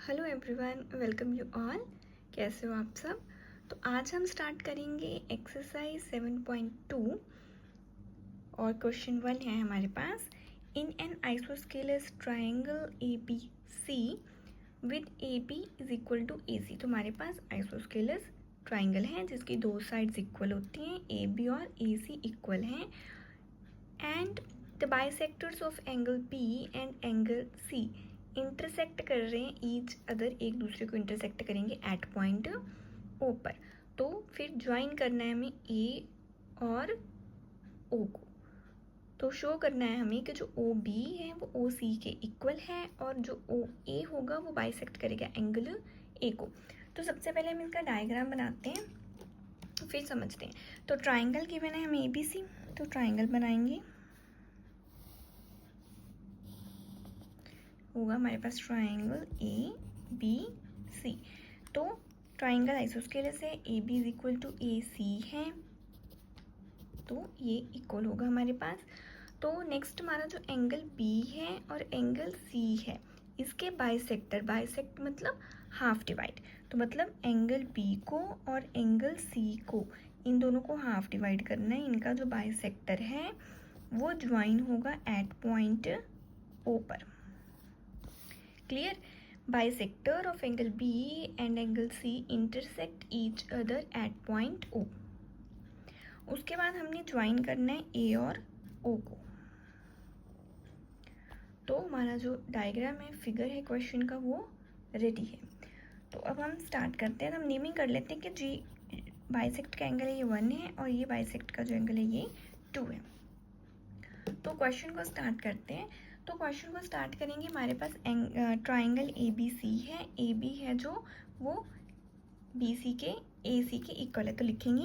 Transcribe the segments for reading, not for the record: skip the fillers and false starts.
Hello everyone, welcome you all. कैसे हो आप सब? तो आज हम स्टार्ट करेंगे एक्सरसाइज 7.2 और क्वेश्चन 1 है हमारे पास। In an isosceles triangle A B C with A B is equal to A C. तो हमारे पास आइसोस्केलस ट्राइंगल है जिसकी दो साइड्स इक्वल होती हैं, ए बी और ए सी इक्वल हैं, and the bisectors of angle B and angle C intersect कर रहे हैं ईच अदर, एक दूसरे को इंटरसेक्ट करेंगे एट पॉइंट ओ पर। तो फिर ज्वाइन करना है हमें ए और ओ को। तो शो करना है हमें कि जो ओ बी है वो ओ सी के इक्वल है और जो ओ ए होगा वो बाइसेक्ट करेगा एंगल ए को। तो सबसे पहले हम इसका डायग्राम बनाते हैं, फिर समझते हैं। तो ट्राइंगल गिवन है हमें ए बी सी, तो ट्राइंगल बनाएंगे। होगा हमारे पास ट्राइंगल ए बी सी। तो ट्राइंगल आइसोस्केलस है, A B is equal to A C है, तो ये इक्वल होगा हमारे पास। तो नेक्स्ट हमारा जो एंगल बी है और एंगल सी है, इसके बाइसेक्टर, बाइसेक्ट मतलब हाफ डिवाइड, तो मतलब एंगल बी को और एंगल सी को, इन दोनों को हाफ डिवाइड करना है। इनका जो बाइसेक्टर है वो ज्वाइन होगा एट पॉइंट ओ पर। Clear? Bisector of angle B and angle C intersect each other at point O. उसके बाद हमने ज्वाइन करना है ए और ओ को। तो हमारा जो डायग्राम है, फिगर है क्वेश्चन का, वो रेडी है। तो अब हम स्टार्ट करते हैं। हम नेमिंग कर लेते हैं कि जी बाइसेक्ट का एंगल है ये 1 है और ये बाइसेक्ट का जो एंगल है ये 2 है। तो क्वेश्चन को स्टार्ट करते हैं। तो क्वेश्चन को स्टार्ट करेंगे, हमारे पास ट्राइंगल ए बी सी है, ए बी है जो वो बी सी के ए सी के इक्वल है। तो लिखेंगे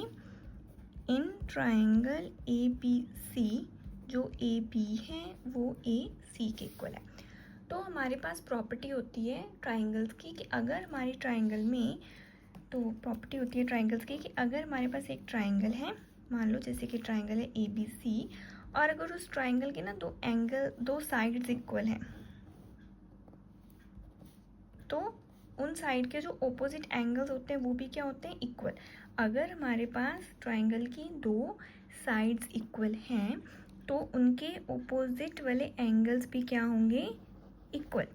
इन ट्राइंगल ए बी सी, जो ए बी है वो ए सी के इक्वल है। तो हमारे पास प्रॉपर्टी होती है ट्राइंगल्स की कि अगर हमारी ट्राइंगल में, तो प्रॉपर्टी होती है ट्राइंगल्स की कि अगर हमारे पास एक ट्राइंगल है, मान लो जैसे कि ट्राइंगल है ए बी सी, और अगर उस ट्राइंगल के ना दो साइड्स इक्वल हैं, तो उन साइड के जो ऑपोजिट एंगल्स होते हैं वो भी क्या होते हैं, इक्वल। अगर हमारे पास ट्राइंगल की दो साइड्स इक्वल हैं तो उनके ऑपोजिट वाले एंगल्स भी क्या होंगे, इक्वल।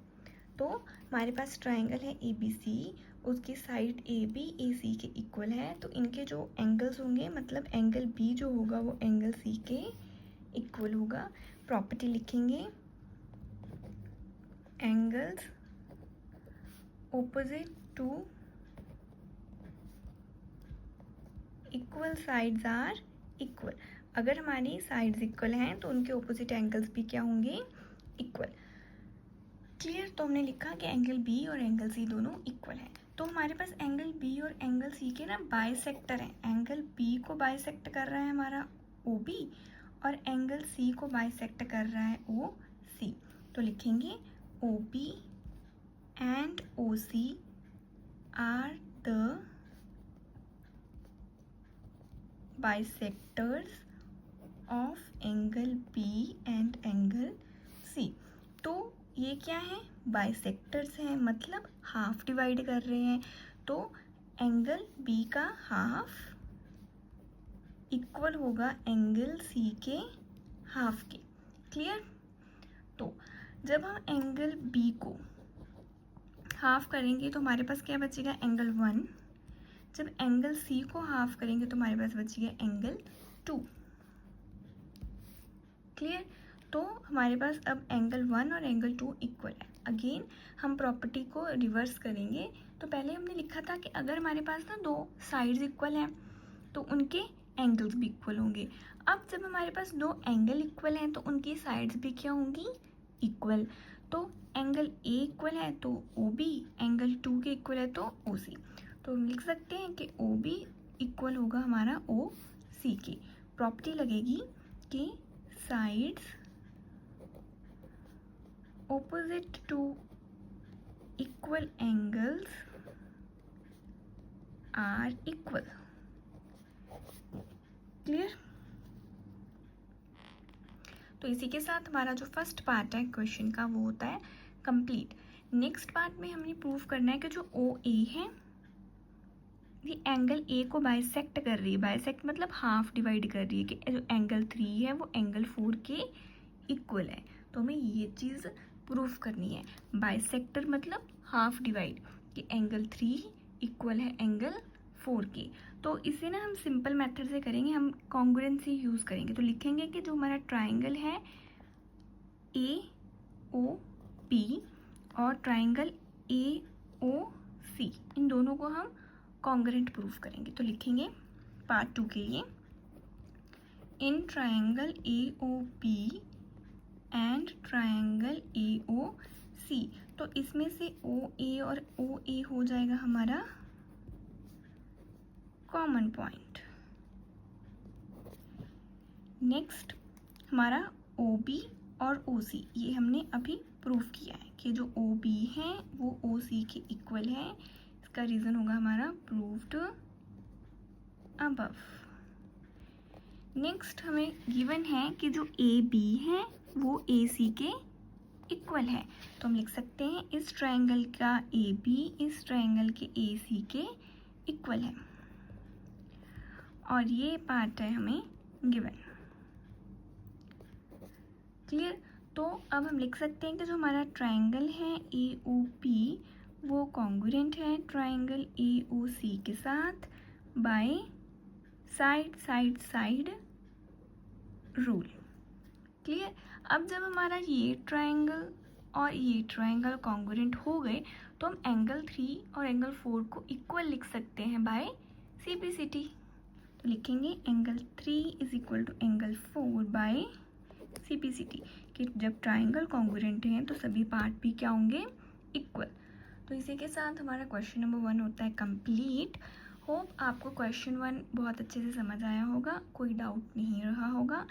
तो हमारे पास ट्राइंगल है ए बी सी, उसकी साइड ए बी ए सी के इक्वल है, तो इनके जो एंगल्स होंगे, मतलब एंगल बी जो होगा वो एंगल सी के इक्वल होगा। प्रॉपर्टी लिखेंगे angles opposite to equal sides are equal। अगर हमारी साइड्स इक्वल हैं तो उनके ऑपोजिट एंगल्स भी क्या होंगे, इक्वल। क्लियर? तो हमने लिखा कि एंगल बी और एंगल सी दोनों इक्वल हैं। तो हमारे पास एंगल बी और एंगल सी के ना बाइसेक्टर हैं। एंगल बी को बाइसेक्ट कर रहा है हमारा ओ बी और एंगल सी को बाइसेक्ट कर रहा है ओ सी। तो लिखेंगे O B and OC are the bisectors of angle B and angle C। तो ये क्या है, बाइसेक्टर्स हैं, मतलब हाफ डिवाइड कर रहे हैं। तो एंगल B का हाफ इक्वल होगा एंगल C के हाफ के। क्लियर? तो जब हम एंगल B को हाफ करेंगे तो हमारे पास क्या बचेगा, एंगल 1। जब एंगल सी को हाफ करेंगे तो हमारे पास बचेगा एंगल 2। क्लियर? तो हमारे पास अब एंगल 1 और एंगल 2 इक्वल है। अगेन हम प्रॉपर्टी को रिवर्स करेंगे। तो पहले हमने लिखा था कि अगर हमारे पास ना दो साइड्स इक्वल हैं तो उनके एंगल्स भी इक्वल होंगे। अब जब हमारे पास दो एंगल इक्वल हैं तो उनकी साइड्स भी क्या होंगी, इक्वल। तो एंगल ए इक्वल है तो ओ बी, एंगल 2 के इक्वल है तो ओ सी। तो हम लिख सकते हैं कि ओ बी इक्वल होगा हमारा ओ सी की। प्रॉपर्टी लगेगी कि sides opposite to equal angles are equal. Clear? तो इसी के साथ हमारा जो फर्स्ट पार्ट है क्वेश्चन का वो होता है कंप्लीट। नेक्स्ट पार्ट में हमने प्रूव करना है कि जो ओ ए है ये एंगल ए को बाइसेक्ट कर रही है। बाइसेक्ट मतलब हाफ डिवाइड कर रही है, कि जो एंगल 3 है वो एंगल 4 के इक्वल है। तो हमें ये चीज़ प्रूफ करनी है। बाइसेक्टर मतलब हाफ डिवाइड, कि एंगल 3 इक्वल है एंगल 4 के। तो इसे ना हम सिंपल मेथड से करेंगे, हम कॉन्ग्रुएंसी यूज़ करेंगे। तो लिखेंगे कि जो हमारा ट्राइंगल है ए ओ पी और ट्राइंगल ए ओ सी, इन दोनों को हम कॉन्ग्रुएंट प्रूफ करेंगे। तो लिखेंगे पार्ट 2 के लिए, in triangle A O P and triangle A O C. तो इसमें से ओ ए और ओ ए हो जाएगा हमारा कॉमन पॉइंट। नेक्स्ट हमारा ओ बी और ओ सी, ये हमने अभी प्रूफ किया है कि जो ओ बी है वो ओ सी के इक्वल है। इसका रीज़न होगा हमारा प्रूव्ड अबव। नेक्स्ट हमें गिवन है कि जो ए बी है वो ए सी के इक्वल है। तो हम लिख सकते हैं इस ट्राइंगल का ए बी इस ट्राइंगल के ए सी के इक्वल है, और ये पार्ट है हमें गिवन। क्लियर। तो अब हम लिख सकते हैं कि जो हमारा ट्राइंगल है ए ओ पी वो कॉन्ग्रुएंट है ट्राइंगल ए ओ सी के साथ by side side side rule. Clear. अब जब हमारा ये ट्राइंगल और ये ट्राइंगल कॉन्ग्रुएंट हो गए तो हम एंगल 3 और एंगल 4 को इक्वल लिख सकते हैं बाय सिम्प्लिसिटी। तो लिखेंगे angle 3 is equal to angle 4 by simplicity, कि जब ट्राइंगल कॉन्ग्रुएंट हैं तो सभी पार्ट भी क्या होंगे, इक्वल। तो इसी के साथ हमारा क्वेश्चन नंबर 1 होता है कंप्लीट। होप आपको क्वेश्चन 1 बहुत अच्छे से समझ आया होगा, कोई डाउट नहीं रहा होगा।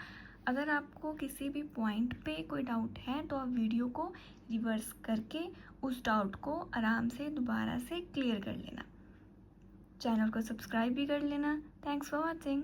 अगर आपको किसी भी पॉइंट पे कोई डाउट है तो आप वीडियो को रिवर्स करके उस डाउट को आराम से दोबारा से क्लियर कर लेना। चैनल को सब्सक्राइब भी कर लेना। Thanks for watching.